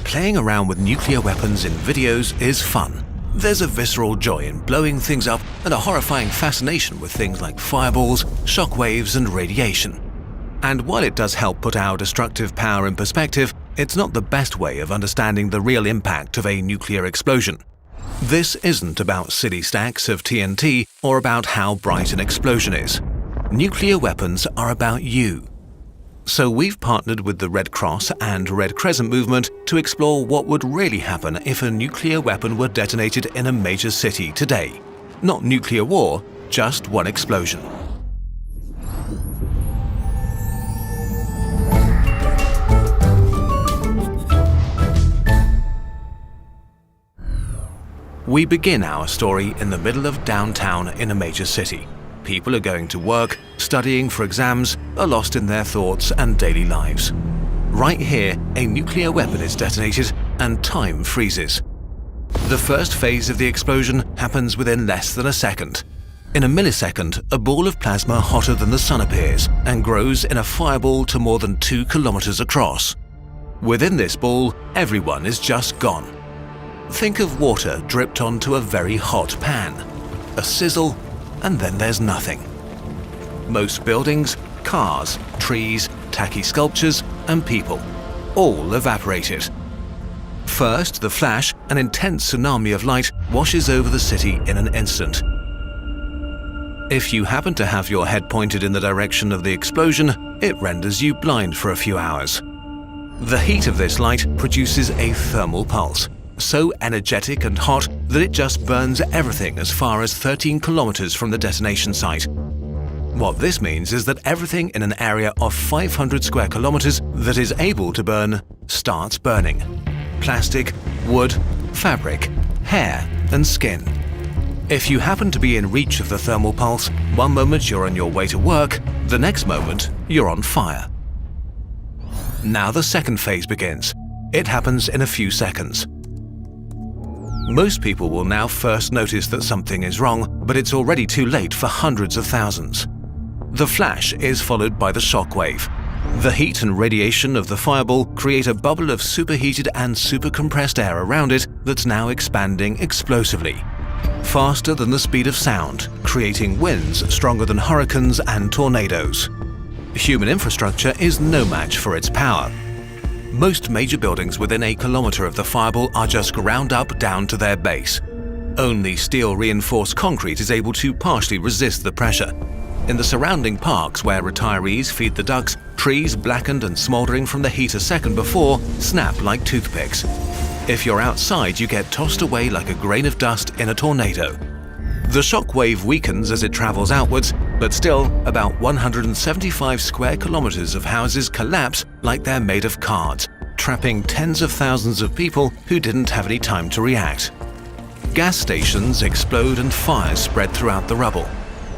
Playing around with nuclear weapons in videos is fun. There's a visceral joy in blowing things up and a horrifying fascination with things like fireballs, shockwaves, and radiation. And while it does help put our destructive power in perspective, it's not the best way of understanding the real impact of a nuclear explosion. This isn't about silly stacks of TNT or about how bright an explosion is. Nuclear weapons are about you. So we've partnered with the Red Cross and Red Crescent movement to explore what would really happen if a nuclear weapon were detonated in a major city today. Not nuclear war, just one explosion. We begin our story in the middle of downtown in a major city. People are going to work, studying for exams, are lost in their thoughts and daily lives. Right here, a nuclear weapon is detonated and time freezes. The first phase of the explosion happens within less than a second. In a millisecond, a ball of plasma hotter than the sun appears and grows in a fireball to more than 2 kilometers across. Within this ball, everyone is just gone. Think of water dripped onto a very hot pan. A sizzle, and then there's nothing. Most buildings, cars, trees, tacky sculptures, and people, all evaporated. First, the flash, an intense tsunami of light, washes over the city in an instant. If you happen to have your head pointed in the direction of the explosion, it renders you blind for a few hours. The heat of this light produces a thermal pulse, so energetic and hot that it just burns everything as far as 13 kilometers from the detonation site. What this means is that everything in an area of 500 square kilometers that is able to burn starts burning. Plastic, wood, fabric, hair, and skin. If you happen to be in reach of the thermal pulse, one moment you're on your way to work, the next moment you're on fire. Now the second phase begins. It happens in a few seconds. Most people will now first notice that something is wrong, but it's already too late for hundreds of thousands. The flash is followed by the shockwave. The heat and radiation of the fireball create a bubble of superheated and supercompressed air around it that's now expanding explosively. Faster than the speed of sound, creating winds stronger than hurricanes and tornadoes. Human infrastructure is no match for its power. Most major buildings within a kilometer of the fireball are just ground up down to their base. Only steel-reinforced concrete is able to partially resist the pressure. In the surrounding parks where retirees feed the ducks, trees blackened and smoldering from the heat a second before snap like toothpicks. If you're outside, you get tossed away like a grain of dust in a tornado. The shockwave weakens as it travels outwards, but still, about 175 square kilometers of houses collapse like they're made of cards, trapping tens of thousands of people who didn't have any time to react. Gas stations explode and fires spread throughout the rubble.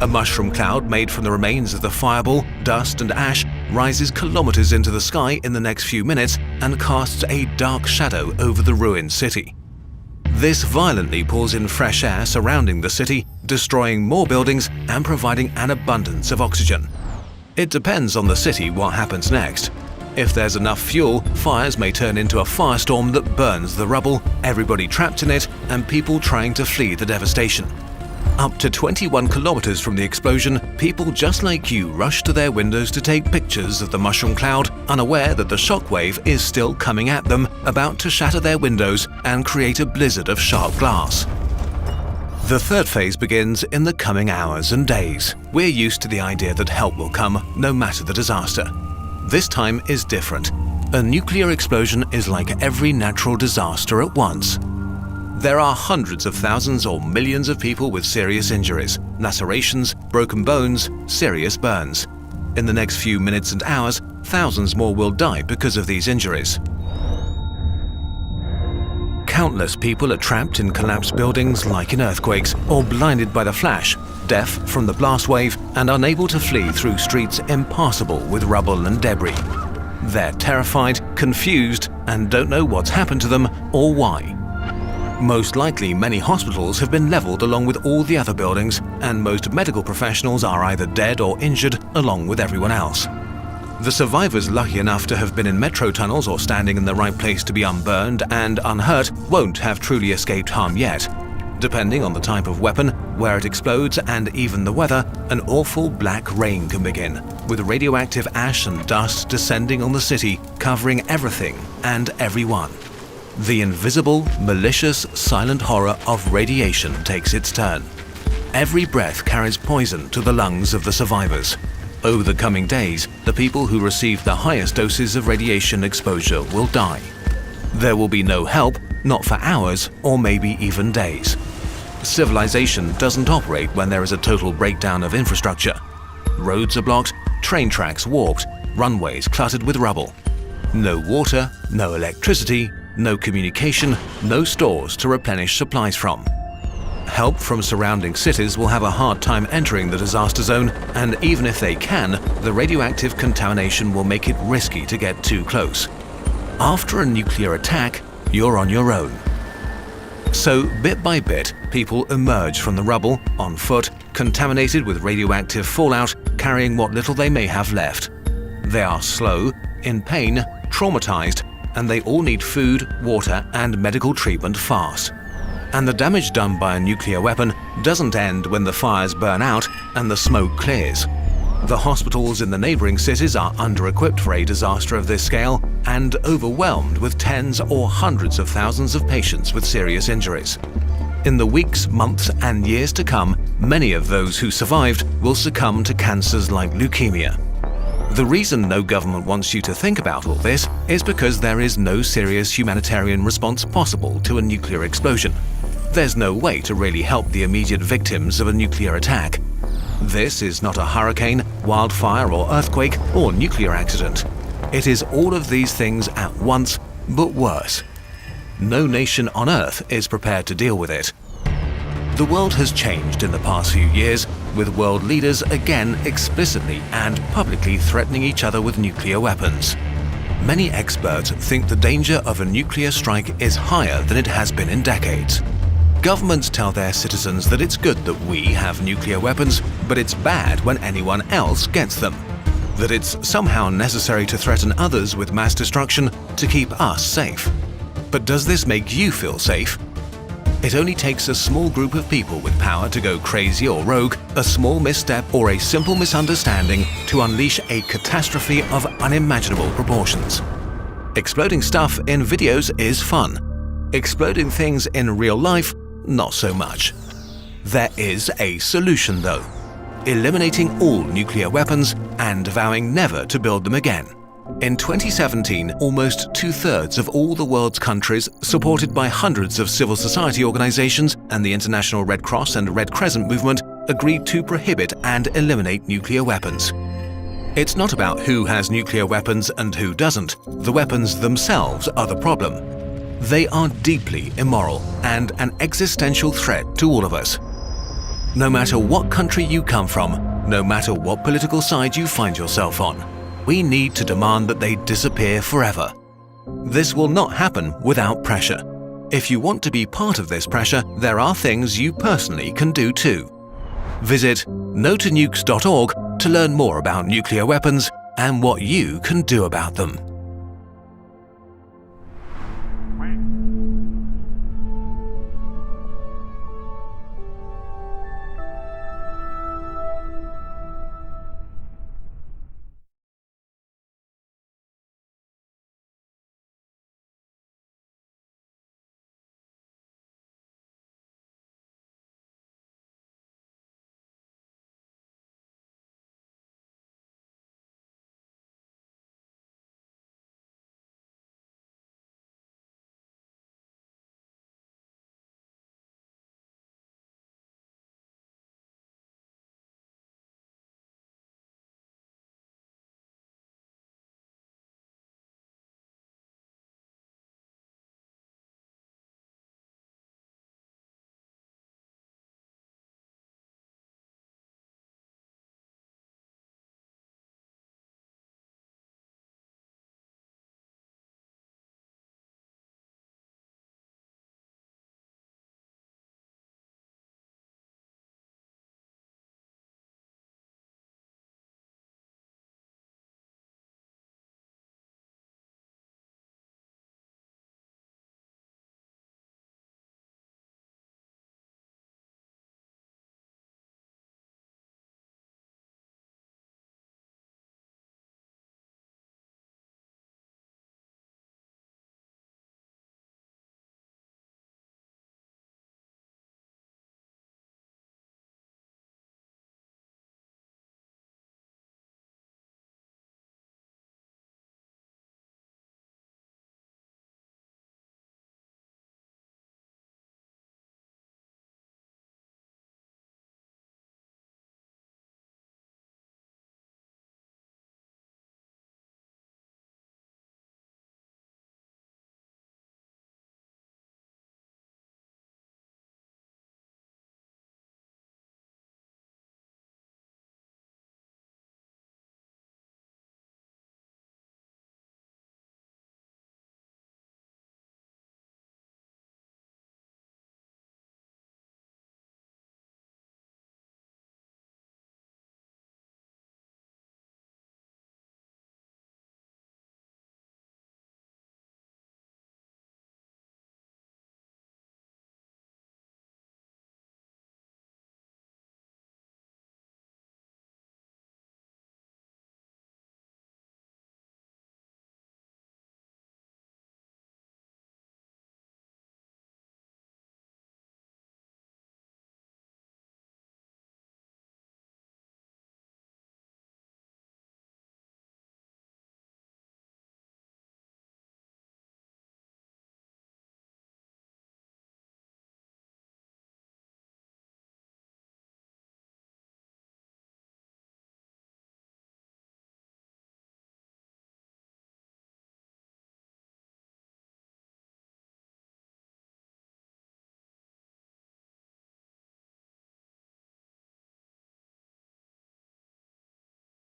A mushroom cloud made from the remains of the fireball, dust and ash rises kilometers into the sky in the next few minutes and casts a dark shadow over the ruined city. This violently pulls in fresh air surrounding the city, destroying more buildings and providing an abundance of oxygen. It depends on the city what happens next. If there's enough fuel, fires may turn into a firestorm that burns the rubble, everybody trapped in it, and people trying to flee the devastation. Up to 21 kilometers from the explosion, people just like you rush to their windows to take pictures of the mushroom cloud, unaware that the shockwave is still coming at them, about to shatter their windows and create a blizzard of sharp glass. The third phase begins in the coming hours and days. We're used to the idea that help will come, no matter the disaster. This time is different. A nuclear explosion is like every natural disaster at once. There are hundreds of thousands or millions of people with serious injuries, lacerations, broken bones, serious burns. In the next few minutes and hours, thousands more will die because of these injuries. Countless people are trapped in collapsed buildings like in earthquakes, or blinded by the flash, deaf from the blast wave, and unable to flee through streets impassable with rubble and debris. They're terrified, confused, and don't know what's happened to them or why. Most likely, many hospitals have been leveled along with all the other buildings, and most medical professionals are either dead or injured along with everyone else. The survivors lucky enough to have been in metro tunnels or standing in the right place to be unburned and unhurt won't have truly escaped harm yet. Depending on the type of weapon, where it explodes, and even the weather, an awful black rain can begin, with radioactive ash and dust descending on the city, covering everything and everyone. The invisible, malicious, silent horror of radiation takes its turn. Every breath carries poison to the lungs of the survivors. Over the coming days, the people who receive the highest doses of radiation exposure will die. There will be no help, not for hours or maybe even days. Civilization doesn't operate when there is a total breakdown of infrastructure. Roads are blocked, train tracks warped, runways cluttered with rubble. No water, no electricity, no communication, no stores to replenish supplies from. Help from surrounding cities will have a hard time entering the disaster zone, and even if they can, the radioactive contamination will make it risky to get too close. After a nuclear attack, you're on your own. So, bit by bit, people emerge from the rubble, on foot, contaminated with radioactive fallout, carrying what little they may have left. They are slow, in pain, traumatized, and they all need food, water, and medical treatment fast. And the damage done by a nuclear weapon doesn't end when the fires burn out and the smoke clears. The hospitals in the neighboring cities are under-equipped for a disaster of this scale and overwhelmed with tens or hundreds of thousands of patients with serious injuries. In the weeks, months, and years to come, many of those who survived will succumb to cancers like leukemia. The reason no government wants you to think about all this is because there is no serious humanitarian response possible to a nuclear explosion. There's no way to really help the immediate victims of a nuclear attack. This is not a hurricane, wildfire, or earthquake, or nuclear accident. It is all of these things at once, but worse. No nation on Earth is prepared to deal with it. The world has changed in the past few years, with world leaders again explicitly and publicly threatening each other with nuclear weapons. Many experts think the danger of a nuclear strike is higher than it has been in decades. Governments tell their citizens that it's good that we have nuclear weapons, but it's bad when anyone else gets them. That it's somehow necessary to threaten others with mass destruction to keep us safe. But does this make you feel safe? It only takes a small group of people with power to go crazy or rogue, a small misstep or a simple misunderstanding to unleash a catastrophe of unimaginable proportions. Exploding stuff in videos is fun. Exploding things in real life, not so much. There is a solution though: eliminating all nuclear weapons and vowing never to build them again. In 2017, almost 2/3 of all the world's countries, supported by hundreds of civil society organizations and the International Red Cross and Red Crescent movement, agreed to prohibit and eliminate nuclear weapons. It's not about who has nuclear weapons and who doesn't. The weapons themselves are the problem. They are deeply immoral and an existential threat to all of us. No matter what country you come from, no matter what political side you find yourself on, we need to demand that they disappear forever. This will not happen without pressure. If you want to be part of this pressure, there are things you personally can do too. Visit notonukes.org to learn more about nuclear weapons and what you can do about them.